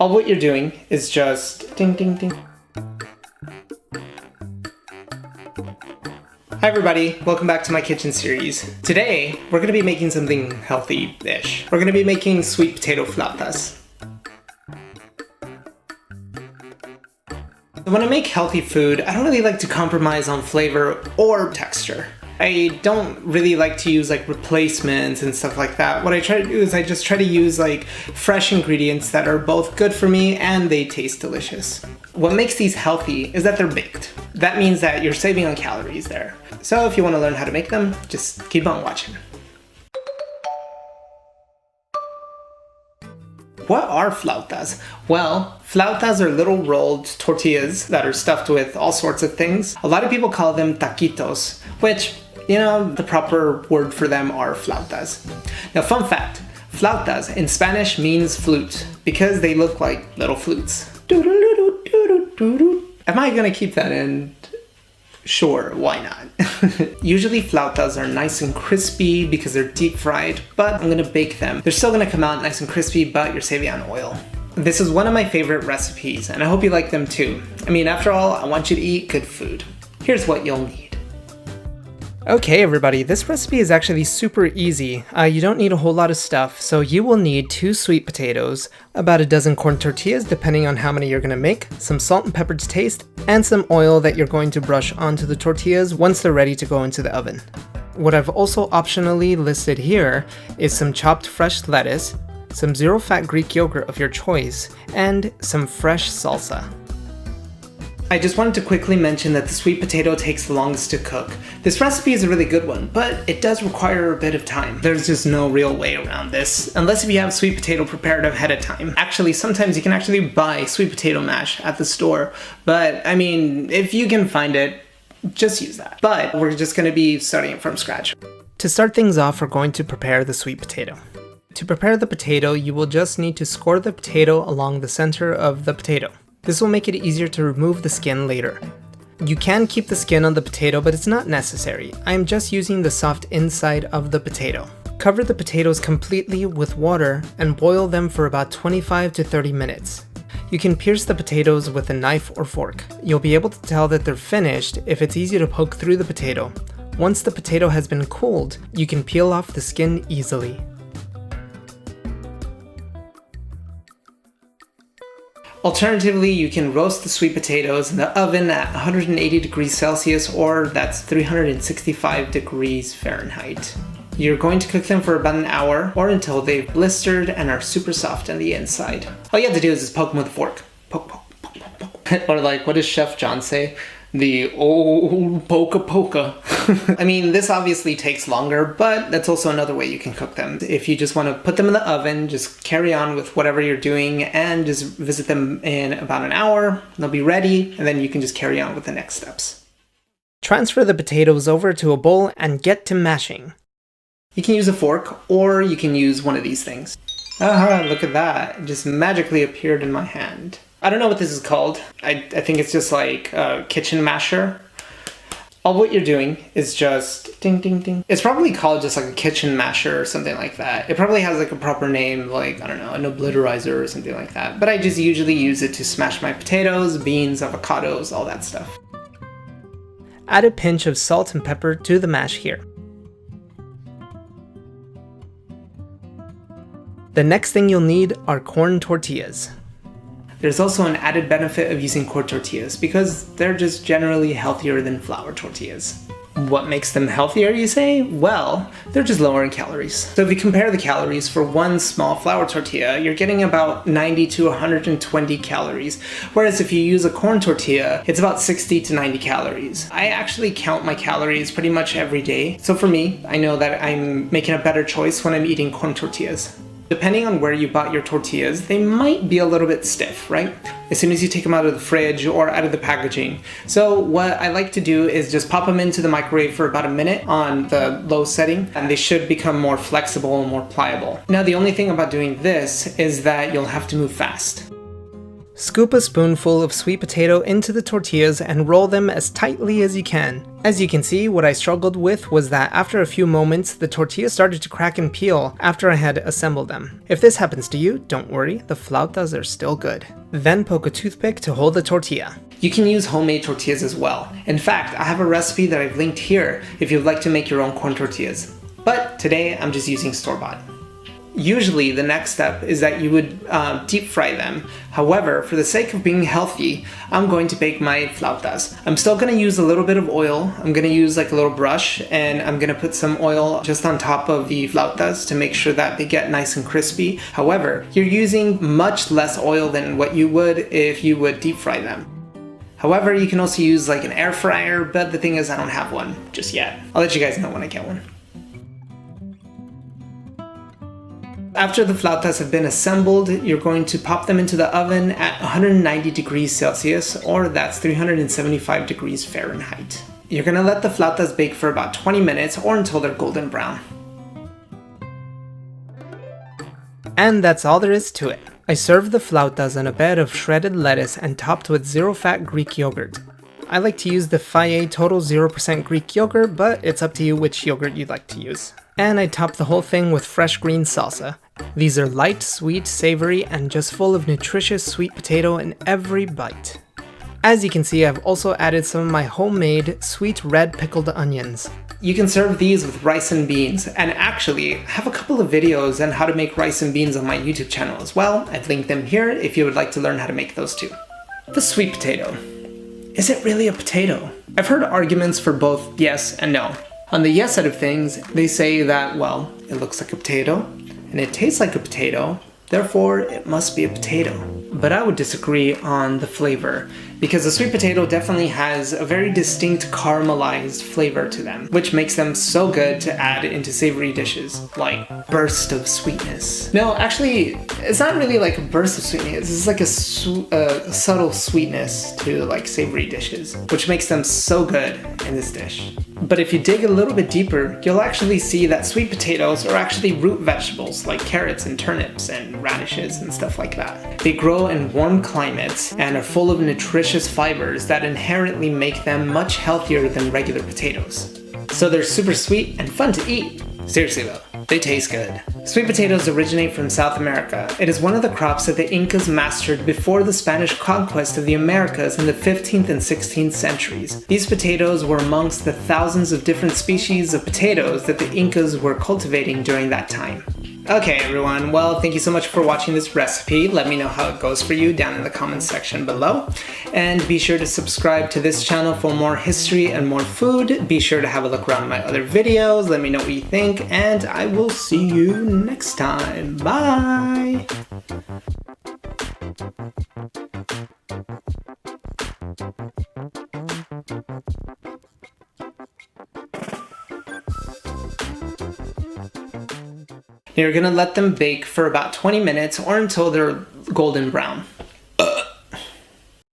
All what you're doing is just ding ding ding. Hi everybody, welcome back to my kitchen series. Today, we're going to be making something healthy-ish. We're going to be making sweet potato flautas. When I make healthy food, I don't really like to compromise on flavor or texture. I don't really like to use like replacements and stuff like that. What I try to do is I just try to use like fresh ingredients that are both good for me and they taste delicious. What makes these healthy is that they're baked. That means that you're saving on calories there. So if you want to learn how to make them, just keep on watching. What are flautas? Well, flautas are little rolled tortillas that are stuffed with all sorts of things. A lot of people call them taquitos, which, you know, the proper word for them are flautas. Now, fun fact, flautas in Spanish means flute because they look like little flutes. Am I gonna keep that in? Sure, why not? Usually flautas are nice and crispy because they're deep fried, but I'm gonna bake them. They're still gonna come out nice and crispy, but you're saving on oil. This is one of my favorite recipes, and I hope you like them too. I mean, after all, I want you to eat good food. Here's what you'll need. Okay everybody, this recipe is actually super easy. You don't need a whole lot of stuff, so you will need 2 sweet potatoes, about a dozen corn tortillas depending on how many you're going to make, some salt and pepper to taste, and some oil that you're going to brush onto the tortillas once they're ready to go into the oven. What I've also optionally listed here is some chopped fresh lettuce, some zero-fat Greek yogurt of your choice, and some fresh salsa. I just wanted to quickly mention that the sweet potato takes the longest to cook. This recipe is a really good one, but it does require a bit of time. There's just no real way around this, unless if you have sweet potato prepared ahead of time. Actually, sometimes you can actually buy sweet potato mash at the store, but I mean, if you can find it, just use that. But we're just going to be starting it from scratch. To start things off, we're going to prepare the sweet potato. To prepare the potato, you will just need to score the potato along the center of the potato. This will make it easier to remove the skin later. You can keep the skin on the potato, but it's not necessary. I am just using the soft inside of the potato. Cover the potatoes completely with water and boil them for about 25 to 30 minutes. You can pierce the potatoes with a knife or fork. You'll be able to tell that they're finished if it's easy to poke through the potato. Once the potato has been cooled, you can peel off the skin easily. Alternatively, you can roast the sweet potatoes in the oven at 180 degrees Celsius, or that's 365 degrees Fahrenheit. You're going to cook them for about an hour or until they've blistered and are super soft on the inside. All you have to do is just poke them with a fork. Poke, poke, poke, poke, poke. Or like, what does Chef John say? The old poka poka. I mean, this obviously takes longer, but that's also another way you can cook them. If you just want to put them in the oven, just carry on with whatever you're doing and just visit them in about an hour. They'll be ready, and then you can just carry on with the next steps. Transfer the potatoes over to a bowl and get to mashing. You can use a fork, or you can use one of these things. Aha, look at that. It just magically appeared in my hand. I don't know what this is called. I think it's just like a kitchen masher. All what you're doing is just ding ding ding. It's probably called just like a kitchen masher or something like that. It probably has like a proper name, like, I don't know, an obliterizer or something like that. But I just usually use it to smash my potatoes, beans, avocados, all that stuff. Add a pinch of salt and pepper to the mash here. The next thing you'll need are corn tortillas. There's also an added benefit of using corn tortillas because they're just generally healthier than flour tortillas. What makes them healthier, you say? Well, they're just lower in calories. So if you compare the calories for one small flour tortilla, you're getting about 90 to 120 calories. Whereas if you use a corn tortilla, it's about 60 to 90 calories. I actually count my calories pretty much every day. So for me, I know that I'm making a better choice when I'm eating corn tortillas. Depending on where you bought your tortillas, they might be a little bit stiff, right? As soon as you take them out of the fridge or out of the packaging. So what I like to do is just pop them into the microwave for about a minute on the low setting, and they should become more flexible and more pliable. Now, the only thing about doing this is that you'll have to move fast. Scoop a spoonful of sweet potato into the tortillas and roll them as tightly as you can. As you can see, what I struggled with was that after a few moments, the tortillas started to crack and peel after I had assembled them. If this happens to you, don't worry, the flautas are still good. Then poke a toothpick to hold the tortilla. You can use homemade tortillas as well. In fact, I have a recipe that I've linked here if you'd like to make your own corn tortillas. But today, I'm just using store-bought. Usually, the next step is that you would deep fry them. However, for the sake of being healthy, I'm going to bake my flautas. I'm still going to use a little bit of oil. I'm going to use like a little brush, and I'm going to put some oil just on top of the flautas to make sure that they get nice and crispy. However, you're using much less oil than what you would if you would deep fry them. However, you can also use like an air fryer, but the thing is I don't have one just yet. I'll let you guys know when I get one. After the flautas have been assembled, you're going to pop them into the oven at 190 degrees Celsius, or that's 375 degrees Fahrenheit. You're going to let the flautas bake for about 20 minutes or until they're golden brown. And that's all there is to it. I served the flautas on a bed of shredded lettuce and topped with zero-fat Greek yogurt. I like to use the Fage Total 0% Greek yogurt, but it's up to you which yogurt you'd like to use. And I topped the whole thing with fresh green salsa. These are light, sweet, savory, and just full of nutritious sweet potato in every bite. As you can see, I've also added some of my homemade sweet red pickled onions. You can serve these with rice and beans, and actually, I have a couple of videos on how to make rice and beans on my YouTube channel as well. I've linked them here if you would like to learn how to make those too. The sweet potato. Is it really a potato? I've heard arguments for both yes and no. On the yes side of things, they say that, well, it looks like a potato, and it tastes like a potato, therefore it must be a potato. But I would disagree on the flavor, because the sweet potato definitely has a very distinct caramelized flavor to them, which makes them so good to add into savory dishes, like burst of sweetness. No, actually, it's not really like a burst of sweetness, it's like a subtle sweetness to like savory dishes, which makes them so good in this dish. But if you dig a little bit deeper, you'll actually see that sweet potatoes are actually root vegetables like carrots and turnips and radishes and stuff like that. They grow in warm climates and are full of nutritious fibers that inherently make them much healthier than regular potatoes. So they're super sweet and fun to eat. Seriously though, they taste good. Sweet potatoes originate from South America. It is one of the crops that the Incas mastered before the Spanish conquest of the Americas in the 15th and 16th centuries. These potatoes were amongst the thousands of different species of potatoes that the Incas were cultivating during that time. Okay everyone, well thank you so much for watching this recipe. Let me know how it goes for you down in the comments section below. And be sure to subscribe to this channel for more history and more food. Be sure to have a look around my other videos. Let me know what you think, and I will see you next time. Bye! You're gonna let them bake for about 20 minutes or until they're golden brown.